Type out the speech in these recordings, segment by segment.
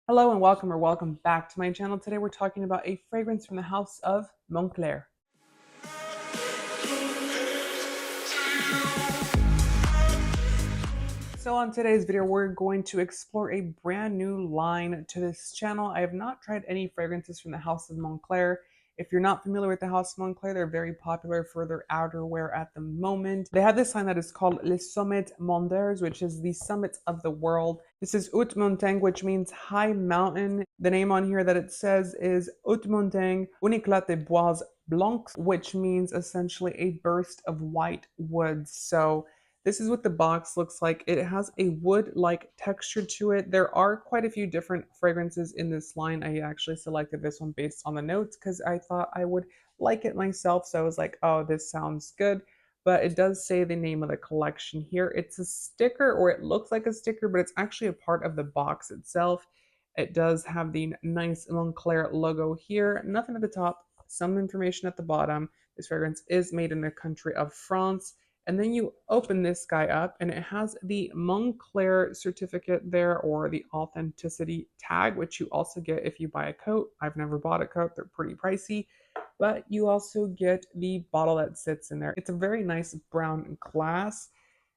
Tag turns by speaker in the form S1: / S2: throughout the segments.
S1: Hello and welcome or welcome back to my channel. Today we're talking about a fragrance from the house of Moncler. So on today's video, we're going to explore a brand new line to this channel. I have not tried any fragrances from the house of Moncler. If you're not familiar with the house of Moncler, they're very popular for their outerwear at the moment. They have this line that is called Les Sommets Mondaires, which is the summits of the world. This is Haute Montagne, which means high mountain. The name on here that it says is Haute Montagne, un éclat de bois blancs, which means essentially a burst of white woods. So this is what the box looks like. It has a wood-like texture to it. There are quite a few different fragrances in this line. I actually selected this one based on the notes because I thought I would like it myself. So I was like, oh, this sounds good. But it does say the name of the collection here. It's a sticker, or it looks like a sticker, but it's actually a part of the box itself. It does have the nice Moncler logo here. Nothing at the top, some information at the bottom. This fragrance is made in the country of France. And then you open this guy up and it has the Moncler certificate there, or the authenticity tag, which you also get if you buy a coat. I've never bought a coat, they're pretty pricey, but you also get the bottle that sits in there. It's a very nice brown glass.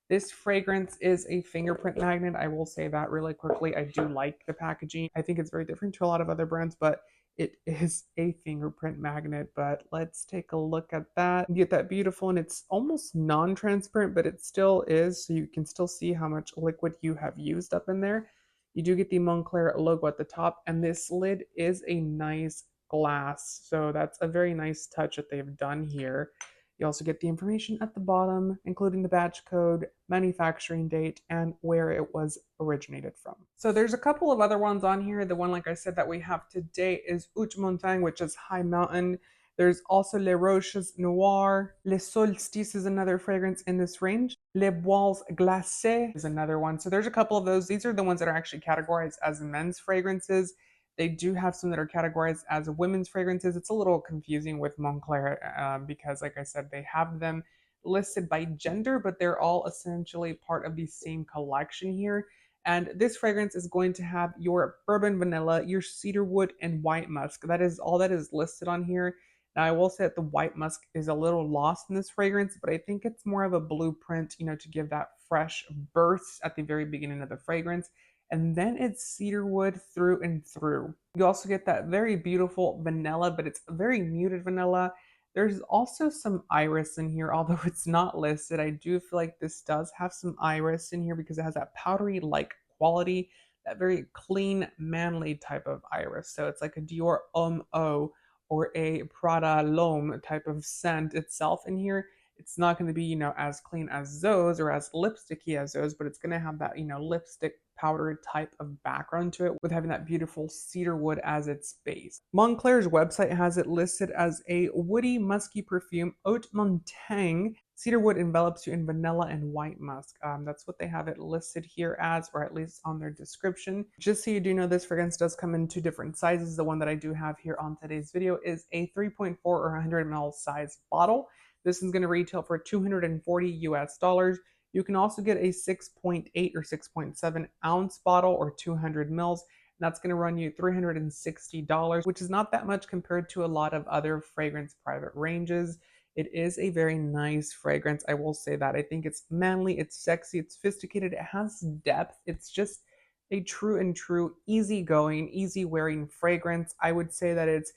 S1: This fragrance is a fingerprint magnet. I will say that really quickly. I do like the packaging. I think it's very different to a lot of other brands, but it is a fingerprint magnet. But let's take a look at that. You get that beautiful, and it's almost non-transparent, but it still is. So you can still see how much liquid you have used up in there. You do get the Moncler logo at the top, and this lid is a nice glass. So that's a very nice touch that they've done here. You also get the information at the bottom, including the batch code, manufacturing date, and where it was originated from. So there's a couple of other ones on here. The one, like I said, that we have today is Haute Montagne, which is high mountain. There's also Les Roches Noires. Les Solstices is another fragrance in this range. Les Bois Glacés is another one. So there's a couple of those. These are the ones that are actually categorized as men's fragrances. They do have some that are categorized as women's fragrances. It's a little confusing with Moncler because, like I said, they have them listed by gender, but they're all essentially part of the same collection here. And this fragrance is going to have your bourbon vanilla, your cedarwood, and white musk. That is all that is listed on here. Now, I will say that the white musk is a little lost in this fragrance, but I think it's more of a blueprint, to give that fresh burst at the very beginning of the fragrance. And then it's cedarwood through and through. You also get that very beautiful vanilla, but it's a very muted vanilla. There's also some iris in here, although it's not listed. I do feel like this does have some iris in here because it has that powdery like quality, that very clean, manly type of iris. So it's like a Dior Homme Eau or a Prada L'Homme type of scent itself in here. It's not going to be, as clean as those or as lipsticky as those, but it's going to have that, lipstick powder type of background to it with having that beautiful cedar wood as its base. Moncler's website has it listed as a woody, musky perfume, Haute Montagne. Cedarwood envelops you in vanilla and white musk. That's what they have it listed here as, or at least on their description. Just so you do know, this fragrance does come in two different sizes. The one that I do have here on today's video is a 3.4 or 100 ml size bottle. This is going to retail for 240 US dollars. You can also get a 6.8 or 6.7 ounce bottle or 200 mils. And that's going to run you $360, which is not that much compared to a lot of other fragrance private ranges. It is a very nice fragrance. I will say that. I think it's manly, it's sexy, it's sophisticated, it has depth. It's just a true and true easygoing, easy wearing fragrance. I would say that it's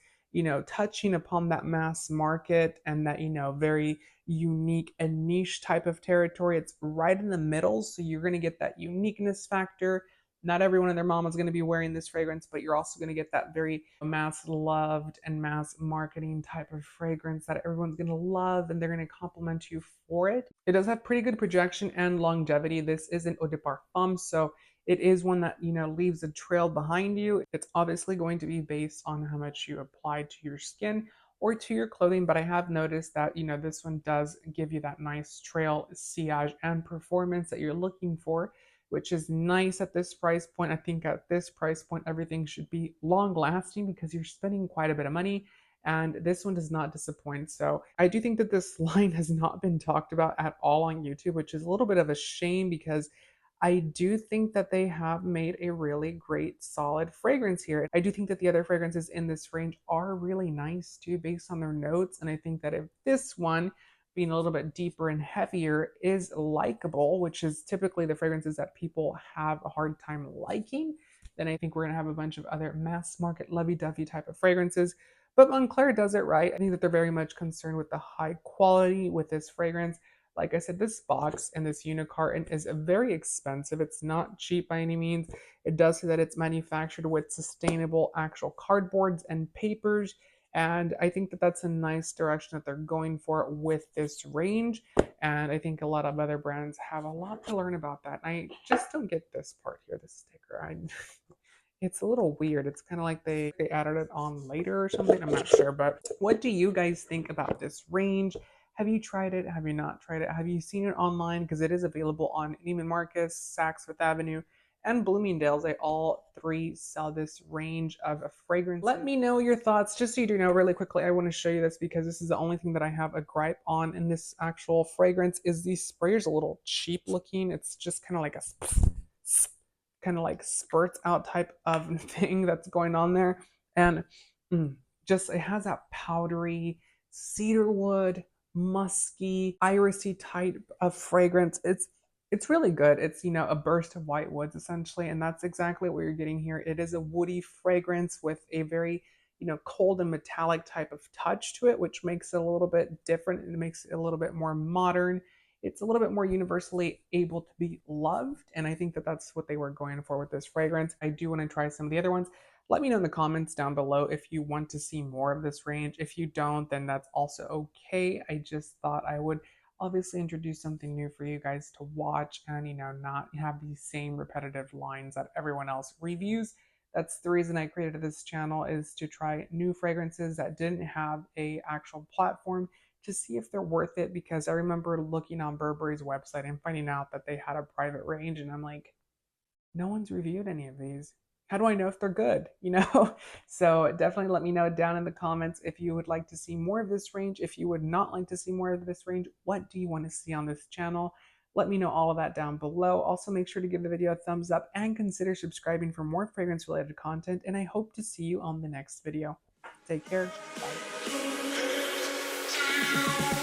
S1: touching upon that mass market and that, very unique and niche type of territory. It's right in the middle, so you're going to get that uniqueness factor. Not everyone and their mom is going to be wearing this fragrance, but you're also going to get that very mass loved and mass marketing type of fragrance that everyone's going to love and they're going to compliment you for it. It does have pretty good projection and longevity. This is an eau de parfum, so it is one that leaves a trail behind you. It's obviously going to be based on how much you apply to your skin or to your clothing, but I have noticed that this one does give you that nice trail, sillage, and performance that you're looking for, which is nice at this price point. I think at this price point everything should be long lasting because you're spending quite a bit of money, and this one does not disappoint. So I do think that this line has not been talked about at all on YouTube, which is a little bit of a shame because I do think that they have made a really great solid fragrance here. I do think that the other fragrances in this range are really nice too, based on their notes. And I think that if this one, being a little bit deeper and heavier, is likable, which is typically the fragrances that people have a hard time liking, then I think we're going to have a bunch of other mass market lovey-dovey type of fragrances. But Moncler does it right. I think that they're very much concerned with the high quality with this fragrance. Like I said, this box and this unicarton is very expensive. It's not cheap by any means. It does say that it's manufactured with sustainable actual cardboards and papers. And I think that that's a nice direction that they're going for with this range. And I think a lot of other brands have a lot to learn about that. I just don't get this part here, the sticker. It's a little weird. It's kind of like they added it on later or something. I'm not sure. But what do you guys think about this range? Have you tried it? Have you not tried it? Have you seen it online? Because it is available on Neiman Marcus, Saks Fifth Avenue, and Bloomingdale's. They all three sell this range of a fragrance. Let me know your thoughts. Just so you do know, really quickly, I want to show you this because this is the only thing that I have a gripe on in this actual fragrance. Is the sprayer's a little cheap looking. It's just kind of like a kind of like spurts out type of thing that's going on there. And just it has that powdery cedarwood, musky, irisy type of fragrance. It's really good. It's a burst of white woods essentially, and that's exactly what you're getting here. It is a woody fragrance with a very cold and metallic type of touch to it, which makes it a little bit different and makes it a little bit more modern. It's a little bit more universally able to be loved. And I think that that's what they were going for with this fragrance. I do want to try some of the other ones. Let me know in the comments down below if you want to see more of this range. If you don't, then that's also okay. I just thought I would obviously introduce something new for you guys to watch and, not have these same repetitive lines that everyone else reviews. That's the reason I created this channel, is to try new fragrances that didn't have a actual platform, to see if they're worth it, because I remember looking on Burberry's website and finding out that they had a private range, and I'm like, no one's reviewed any of these. How do I know if they're good? So definitely let me know down in the comments if you would like to see more of this range. If you would not like to see more of this range, what do you want to see on this channel? Let me know all of that down below. Also, make sure to give the video a thumbs up and consider subscribing for more fragrance related content. And I hope to see you on the next video. Take care. Bye.